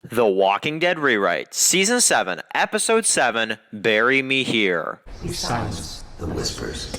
The Walking Dead Rewrite, Season 7, Episode 7, Bury Me Here. We silence the whispers.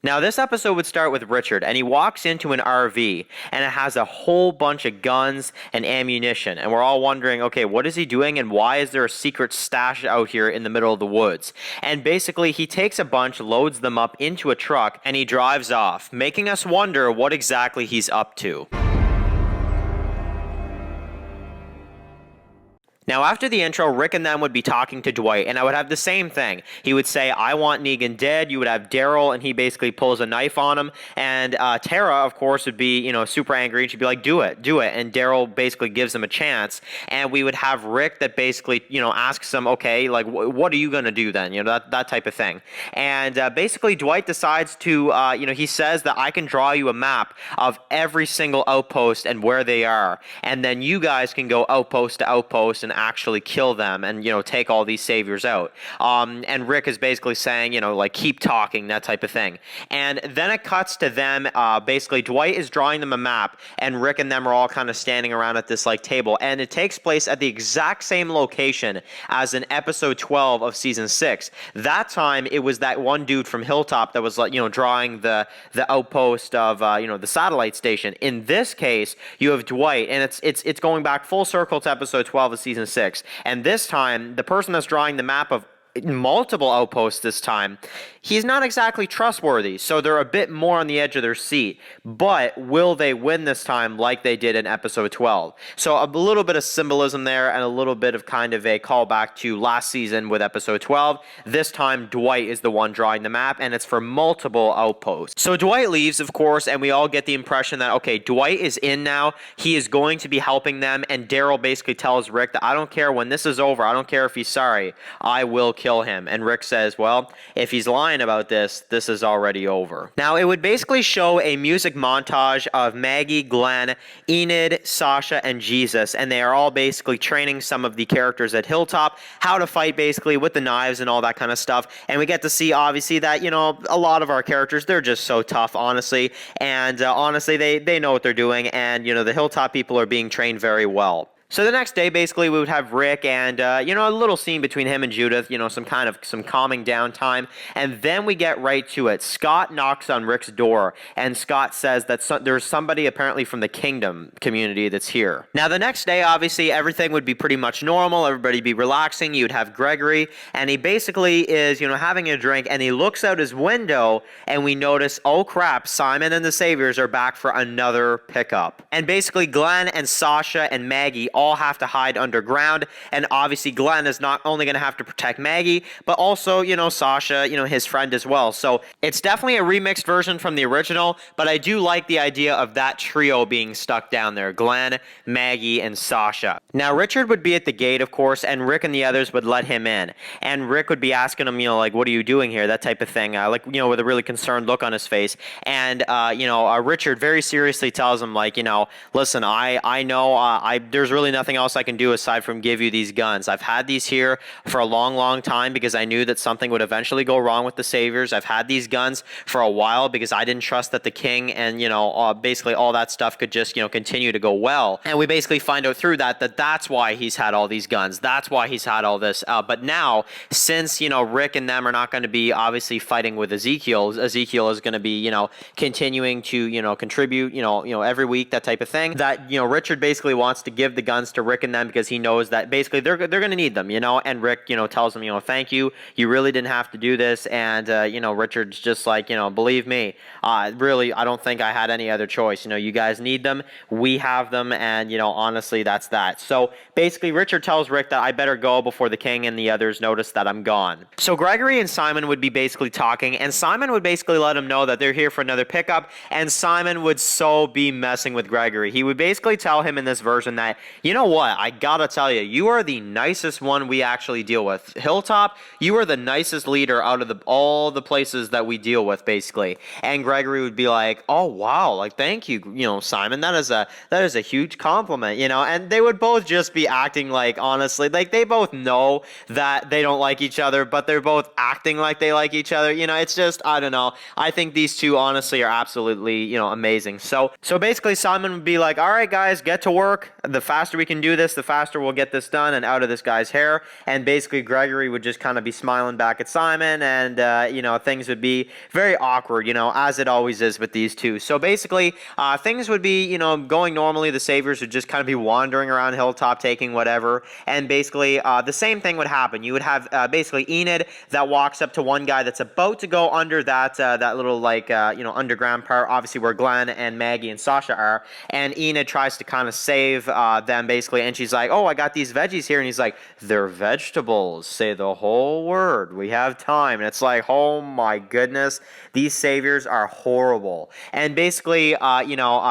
Now, this episode would start with Richard, and he walks into an RV, and it has a whole bunch of guns and ammunition, and we're all wondering, okay, what is he doing, and why is there a secret stash out here in the middle of the woods? And basically, he takes a bunch, loads them up into a truck, and he drives off, making us wonder what exactly he's up to. Now, after the intro, Rick and them would be talking to Dwight, and I would have the same thing. He would say, I want Negan dead. You would have Daryl, and he basically pulls a knife on him. And Tara, of course, would be, super angry, and she'd be like, do it. And Daryl basically gives him a chance. And we would have Rick that basically, asks him, okay, like, what are you going to do then? That type of thing. And basically, Dwight decides to, he says that I can draw you a map of every single outpost and where they are. And then you guys can go outpost to outpost and actually kill them and take all these saviors out. And Rick is basically saying keep talking, that type of thing. And then it cuts to them. Basically Dwight is drawing them a map, and Rick and them are all kind of standing around at this table, and it takes place at the exact same location as in episode 12 of season 6. That time it was that one dude from Hilltop that was drawing the outpost of the satellite station. In this case you have Dwight, and it's going back full circle to episode 12 of season 6. And this time, the person that's drawing the map of multiple outposts this time, he's not exactly trustworthy, so they're a bit more on the edge of their seat. But will they win this time like they did in episode 12? So a little bit of symbolism there, and a little bit of kind of a callback to last season with episode 12. This time Dwight is the one drawing the map, and it's for multiple outposts. So Dwight leaves, of course, and we all get the impression that, okay, Dwight is in now, he is going to be helping them, and Daryl basically tells Rick that I don't care when this is over, I don't care if he's sorry, I will kill him. And Rick says, well, if he's lying about this, this is already over. Now, it would basically show a music montage of Maggie, Glenn, Enid, Sasha, and Jesus, and they are all basically training some of the characters at Hilltop how to fight basically with the knives and all that kind of stuff. And we get to see, obviously, that, a lot of our characters, they're just so tough, honestly. And honestly, they know what they're doing, and, the Hilltop people are being trained very well. So the next day, basically, we would have Rick and, a little scene between him and Judith, some calming down time. And then we get right to it. Scott knocks on Rick's door, and Scott says that there's somebody apparently from the Kingdom community that's here. Now, the next day, obviously, everything would be pretty much normal. Everybody be relaxing. You'd have Gregory, and he basically is, having a drink, and he looks out his window, and we notice, oh crap, Simon and the Saviors are back for another pickup. And basically, Glenn and Sasha and Maggie all have to hide underground, and obviously Glenn is not only going to have to protect Maggie, but also, Sasha, his friend as well. So it's definitely a remixed version from the original, but I do like the idea of that trio being stuck down there, Glenn, Maggie, and Sasha. Now, Richard would be at the gate, of course, and Rick and the others would let him in, and Rick would be asking him, what are you doing here, that type of thing, with a really concerned look on his face. And Richard very seriously tells him, listen, I know there's really nothing else I can do aside from give you these guns. I've had these here for a long, long time because I knew that something would eventually go wrong with the Saviors. I've had these guns for a while because I didn't trust that the king and, basically all that stuff could just, continue to go well. And we basically find out through that's why he's had all these guns. That's why he's had all this. But now, since, Rick and them are not going to be obviously fighting with Ezekiel is going to be, continuing to, contribute, every week, that type of thing, that, Richard basically wants to give the guns to Rick and them because he knows that basically they're going to need them, and Rick, tells him, thank you. You really didn't have to do this. And, Richard's just like, believe me, really, I don't think I had any other choice. You guys need them. We have them. And, honestly, that's that. So basically, Richard tells Rick that I better go before the king and the others notice that I'm gone. So Gregory and Simon would be basically talking, and Simon would basically let him know that they're here for another pickup. And Simon would so be messing with Gregory. He would basically tell him in this version that You know what? I gotta tell you, you are the nicest one we actually deal with. Hilltop, you are the nicest leader out of all the places that we deal with, basically. And Gregory would be like, "Oh wow, like thank you, Simon. That is a huge compliment, And they would both just be acting like, honestly, like they both know that they don't like each other, but they're both acting like they like each other. It's just I don't know. I think these two honestly are absolutely amazing. So basically, Simon would be like, "All right, guys, get to work. The faster we can do this, the faster we'll get this done and out of this guy's hair." And basically, Gregory would just kind of be smiling back at Simon, and things would be very awkward, as it always is with these two. So basically, things would be going normally. The Saviors would just kind of be wandering around Hilltop, taking whatever, and basically the same thing would happen. You would have basically Enid that walks up to one guy that's about to go under that little underground part, obviously where Glenn and Maggie and Sasha are, and Enid tries to kind of save them basically, and she's like, "Oh, I got these veggies here," and he's like, "They're vegetables. Say the whole word. We have time." And it's like, oh my goodness, these Saviors are horrible. And basically,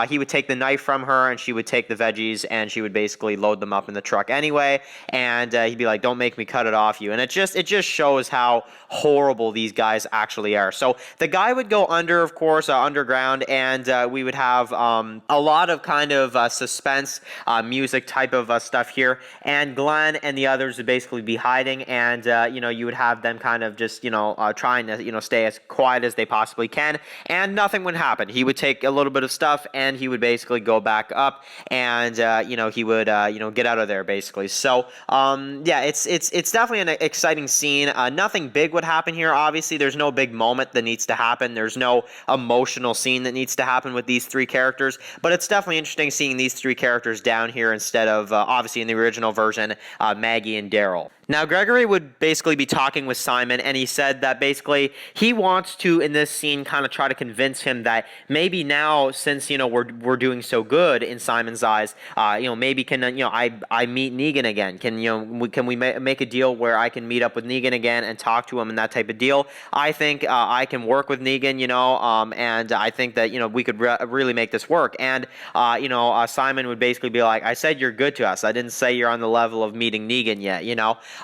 he would take the knife from her, and she would take the veggies, and she would basically load them up in the truck anyway, and he'd be like, "Don't make me cut it off you." And it just shows how horrible these guys actually are. So the guy would go under, of course, underground, and we would have a lot of kind of suspense music type of stuff here, and Glenn and the others would basically be hiding, and you would have them kind of just trying to stay as quiet as they possibly can, and nothing would happen. He would take a little bit of stuff, and he would basically go back up, and he would get out of there basically. So yeah, it's definitely an exciting scene. Nothing big would happen here. Obviously, there's no big moment that needs to happen. There's no emotional scene that needs to happen with these three characters, but it's definitely interesting seeing these three characters down here instead of obviously in the original version, Maggie and Daryl. Now, Gregory would basically be talking with Simon, and he said that basically he wants to, in this scene, kind of try to convince him that maybe now, since we're doing so good in Simon's eyes, maybe can I meet Negan again? Can we make a deal where I can meet up with Negan again and talk to him and that type of deal? I think I can work with Negan, and I think that we could really make this work. And Simon would basically be like, "I said you're good to us. I didn't say you're on the level of meeting Negan yet,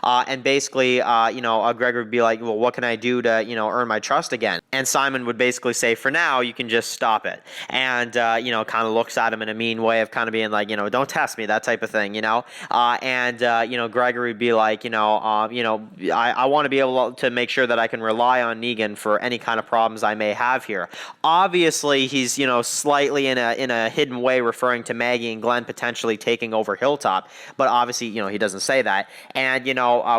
and basically, Gregor would be like, "Well, what can I do to, earn my trust again?" And Simon would basically say, "For now, you can just stop it." And, kind of looks at him in a mean way of kind of being like, "Don't test me," that type of thing, Gregory would be like, I want to be able to make sure that I can rely on Negan for any kind of problems I may have here. Obviously, he's, slightly in a hidden way referring to Maggie and Glenn potentially taking over Hilltop, but obviously, he doesn't say that. And,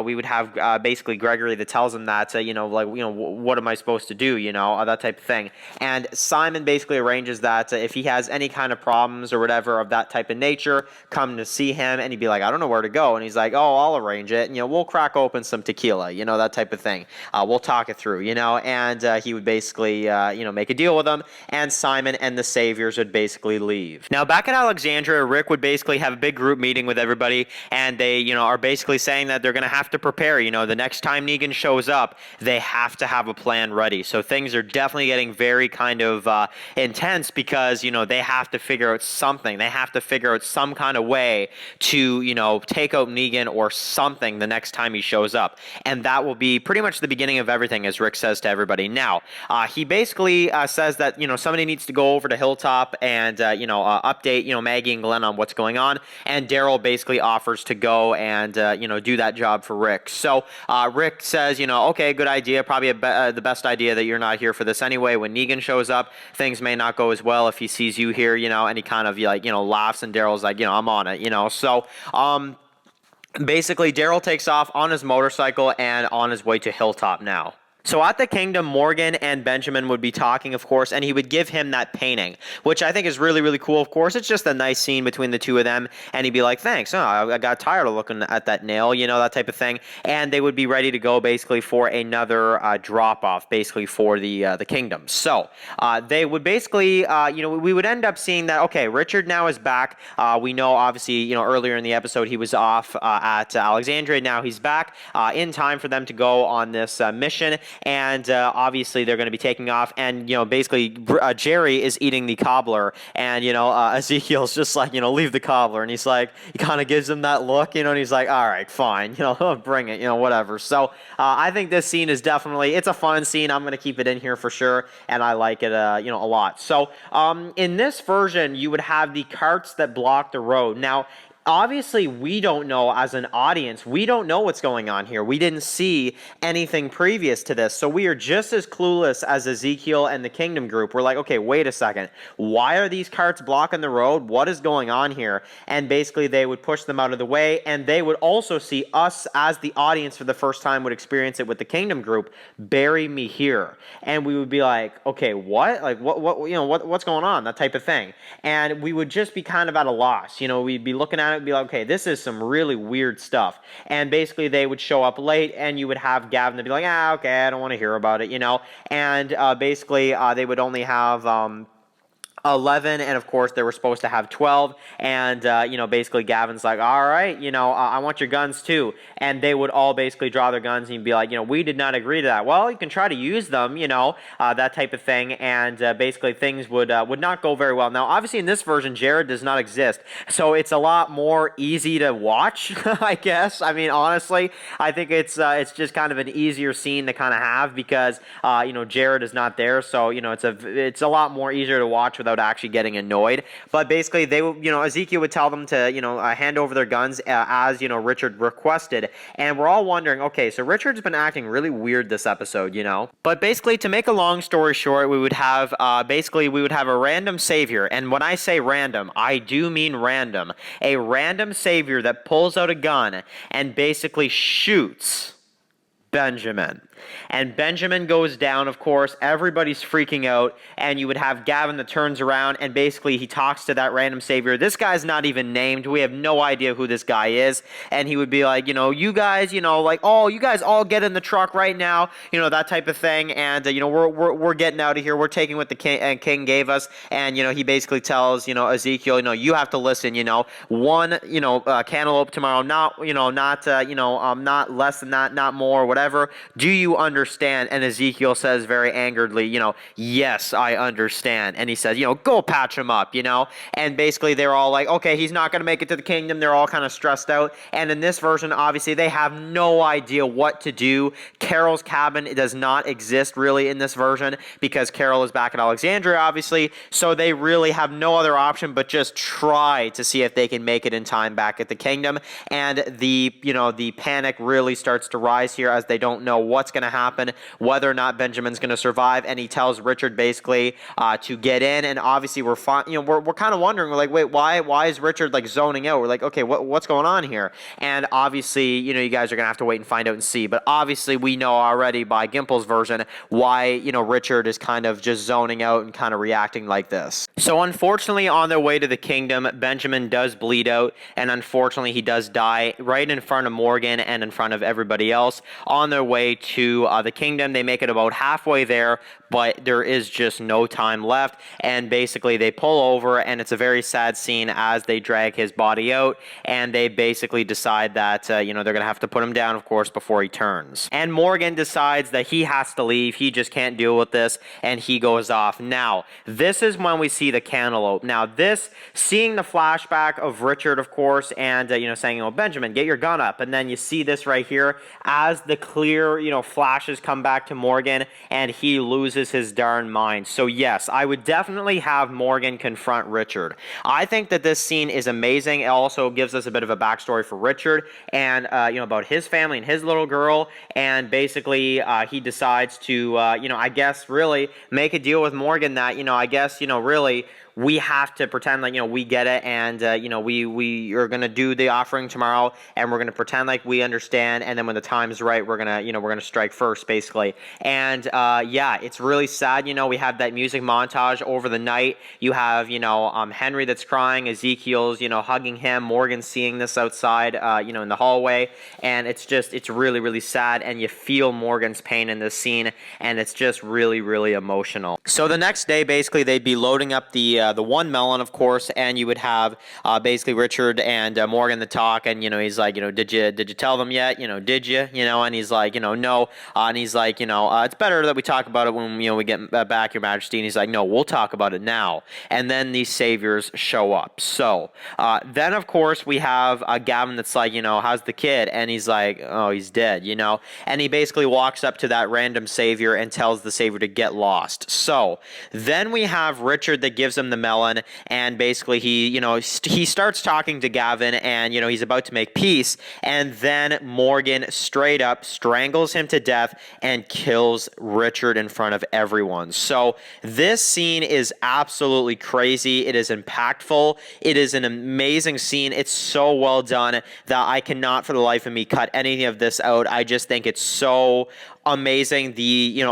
we would have basically Gregory that tells him that, what am I supposed to do, that type of thing. And Simon basically arranges that if he has any kind of problems or whatever of that type of nature, come to see him, and he'd be like, "I don't know where to go." And he's like, "Oh, I'll arrange it. And, we'll crack open some tequila, that type of thing. We'll talk it through, and he would basically, make a deal with him, and Simon and the Saviors would basically leave. Now, back at Alexandria, Rick would basically have a big group meeting with everybody, and they, are basically saying that they're going to have to prepare, the next time Negan shows up, they have to have a plan ready. So things are definitely getting very kind of intense because, they have to figure out something. They have to figure out some kind of way to, take out Negan or something the next time he shows up. And that will be pretty much the beginning of everything, as Rick says to everybody. Now, he basically says that, somebody needs to go over to Hilltop and, update, Maggie and Glenn on what's going on. And Daryl basically offers to go and, do that job for Rick. So Rick says, "Okay, good idea. Probably the best idea that you're not here for this anyway. When Negan shows up, things may not go as well if he sees you here, and he kind of laughs, and Daryl's like, "I'm on it, So, basically, Daryl takes off on his motorcycle and on his way to Hilltop now. So at the Kingdom, Morgan and Benjamin would be talking, of course, and he would give him that painting, which I think is really, really cool, of course. It's just a nice scene between the two of them, and he'd be like, "Thanks, I got tired of looking at that nail," that type of thing. And they would be ready to go basically for another drop-off, basically for the Kingdom. So they would basically, we would end up seeing that, okay, Richard now is back. We know, obviously, earlier in the episode he was off at Alexandria. Now he's back in time for them to go on this mission. and obviously they're going to be taking off, and basically Jerry is eating the cobbler, and Ezekiel's just like, leave the cobbler, and he's like, he kind of gives him that look, and he's like, all right, fine, bring it, whatever. So I think this scene is definitely, it's a fun scene. I'm going to keep it in here for sure, and I like it a lot. So in this version, you would have the carts that block the road. Now, obviously, we don't know, as an audience, we don't know what's going on here. We didn't see anything previous to this, so we are just as clueless as Ezekiel and the Kingdom group. We're like, okay, wait a second. Why are these carts blocking the road? What is going on here? And basically, they would push them out of the way, and they would also see us, as the audience, for the first time, would experience it with the Kingdom group, bury me here. And we would be like, okay, what? Like, what's going on? That type of thing. And we would just be kind of at a loss. We'd be looking at it, be like, okay, this is some really weird stuff. And basically they would show up late, and you would have Gavin to be like, okay, I don't want to hear about it, and basically they would only have 11, and of course they were supposed to have 12, and basically Gavin's like, all right, I want your guns too, and they would all basically draw their guns, and he'd be like, we did not agree to that. Well, you can try to use them, that type of thing, and basically things would not go very well. Now, obviously in this version, Jared does not exist, so it's a lot more easy to watch, I guess. I mean, honestly, I think it's just kind of an easier scene to kind of have, because Jared is not there, so it's a lot more easier to watch without actually getting annoyed. But basically, they would, Ezekiel would tell them to, hand over their guns as, Richard requested. And we're all wondering, okay, so Richard's been acting really weird this episode, But basically, to make a long story short, we would have, a random savior. And when I say random, I do mean random. A random savior that pulls out a gun and basically shoots Benjamin. And Benjamin goes down, of course. Everybody's freaking out. And you would have Gavin that turns around, and basically he talks to that random savior. This guy's not even named. We have no idea who this guy is. And he would be like, you guys, like, oh, you guys all get in the truck right now, that type of thing. And, we're getting out of here. We're taking what the king gave us. And, he basically tells, Ezekiel, you have to listen, one, cantaloupe tomorrow, not less than that, not more, whatever. Do you understand? And Ezekiel says very angeredly, yes, I understand. And he says, go patch him up, And basically they're all like, okay, he's not going to make it to the kingdom. They're all kind of stressed out. And in this version, obviously, they have no idea what to do. Carol's cabin does not exist really in this version, because Carol is back in Alexandria, obviously. So they really have no other option but just try to see if they can make it in time back at the kingdom. And the panic really starts to rise here, as they don't know what's going to happen, whether or not Benjamin's going to survive. And he tells Richard basically to get in. And obviously we're kind of wondering, we're like, wait, why is Richard like zoning out? We're like, okay, what's going on here? And obviously, you guys are going to have to wait and find out and see. But obviously we know already by Gimple's version why, Richard is kind of just zoning out and kind of reacting like this. So unfortunately, on their way to the kingdom, Benjamin does bleed out, and unfortunately he does die right in front of Morgan and in front of everybody else. On their way to the kingdom, they make it about halfway there, but there is just no time left, and basically they pull over, and it's a very sad scene as they drag his body out, and they basically decide that they're gonna have to put him down, of course, before he turns. And Morgan decides that he has to leave. He just can't deal with this, and he goes off. Now, this is when we see the cantaloupe. Now, seeing the flashback of Richard, of course, and saying, Benjamin, get your gun up, and then you see this right here as the clear flashes come back to Morgan, and he loses his darn mind. So yes, I would definitely have Morgan confront Richard. I think that this scene is amazing. It also gives us a bit of a backstory for Richard, and about his family and his little girl, and basically he decides to I guess really make a deal with Morgan that I guess really we have to pretend like, we get it, and, we are going to do the offering tomorrow, and we're going to pretend like we understand, and then when the time's right, we're going to strike first, basically. And, yeah, it's really sad, we have that music montage over the night. You have, Henry that's crying, Ezekiel's, hugging him, Morgan seeing this outside, in the hallway, and it's really, really sad, and you feel Morgan's pain in this scene, and it's just really, really emotional. So the next day, basically, they'd be loading up the the one melon, of course, and you would have basically Richard and Morgan the talk, and he's like, did you tell them yet? Did you? And he's like, no, and he's like, it's better that we talk about it when we get back, Your Majesty. And he's like, no, we'll talk about it now. And then these saviors show up. So then, of course, we have Gavin that's like, how's the kid? And he's like, oh, he's dead, and he basically walks up to that random savior and tells the savior to get lost. So then we have Richard that gives him the melon, and basically he starts talking to Gavin, and he's about to make peace, and then Morgan straight up strangles him to death and kills Richard in front of everyone. So this scene is absolutely crazy. It is impactful. It is an amazing scene. It's so well done that I cannot for the life of me cut anything of this out. I just think it's so amazing.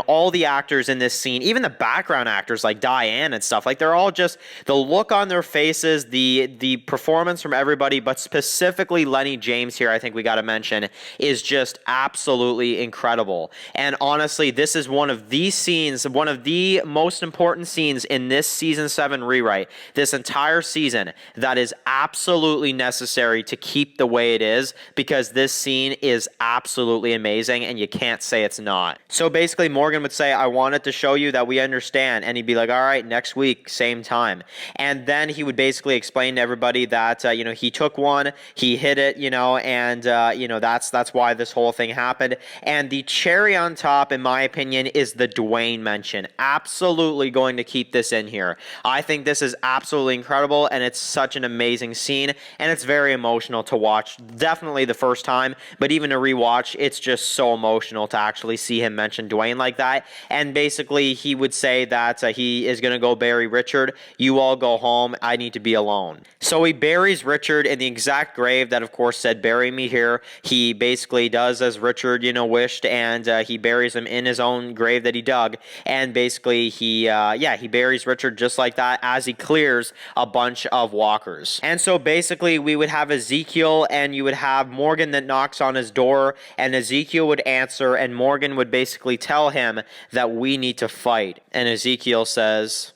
All the actors in this scene, even the background actors like Diane and stuff, like they're all just, the look on their faces, the performance from everybody, but specifically Lenny James here, I think we got to mention, is just absolutely incredible. And honestly, this is one of the scenes, one of the most important scenes in this season 7 rewrite, this entire season, that is absolutely necessary to keep the way it is, because this scene is absolutely amazing and you can't say it's not. So basically Morgan would say, I wanted to show you that we understand, and he'd be like, all right, next week, same time. And then he would basically explain to everybody that he took one, he hit it, and that's why this whole thing happened. And the cherry on top, in my opinion, is the Dwayne mention. Absolutely going to keep this in here. I think this is absolutely incredible, and it's such an amazing scene, and it's very emotional to watch. Definitely the first time, but even to rewatch, it's just so emotional to actually see him mention Dwayne like that. And basically he would say that he is going to go bury Richard. You all go home. I need to be alone. So he buries Richard in the exact grave that, of course, said, bury me here. He basically does as Richard, wished, and he buries him in his own grave that he dug. And basically he buries Richard just like that as he clears a bunch of walkers. And so basically we would have Ezekiel, and you would have Morgan that knocks on his door, and Ezekiel would answer, and Morgan would basically tell him that we need to fight. And Ezekiel says,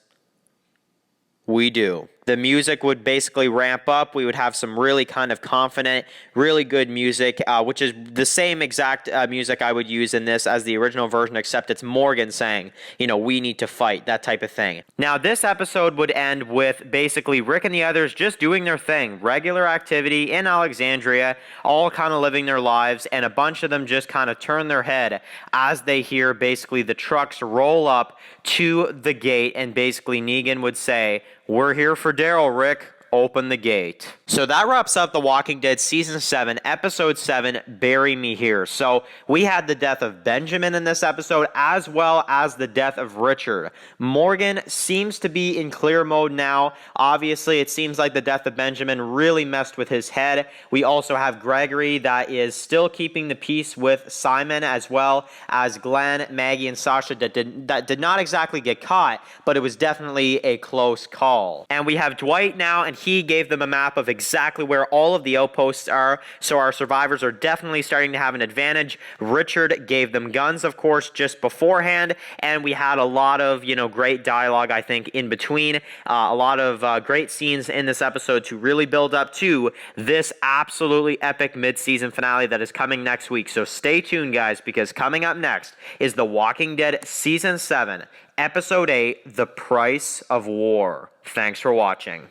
we do. The music would basically ramp up. We would have some really kind of confident, really good music, which is the same exact music I would use in this as the original version, except it's Morgan saying, we need to fight, that type of thing. Now, this episode would end with basically Rick and the others just doing their thing, regular activity in Alexandria, all kind of living their lives, and a bunch of them just kind of turn their head as they hear basically the trucks roll up to the gate, and basically Negan would say, we're here for Daryl, Rick. Open the gate. So that wraps up The Walking Dead Season 7, Episode 7, Bury Me Here. So we had the death of Benjamin in this episode, as well as the death of Richard. Morgan seems to be in clear mode now. Obviously, it seems like the death of Benjamin really messed with his head. We also have Gregory that is still keeping the peace with Simon, as well as Glenn, Maggie, and Sasha that did not exactly get caught, but it was definitely a close call. And we have Dwight now, and he gave them a map of exactly where all of the outposts are, so our survivors are definitely starting to have an advantage. Richard gave them guns, of course, just beforehand, and we had a lot of, great dialogue, I think, in between. A lot of great scenes in this episode to really build up to this absolutely epic mid-season finale that is coming next week. So stay tuned, guys, because coming up next is The Walking Dead Season 7, Episode 8, The Price of War. Thanks for watching.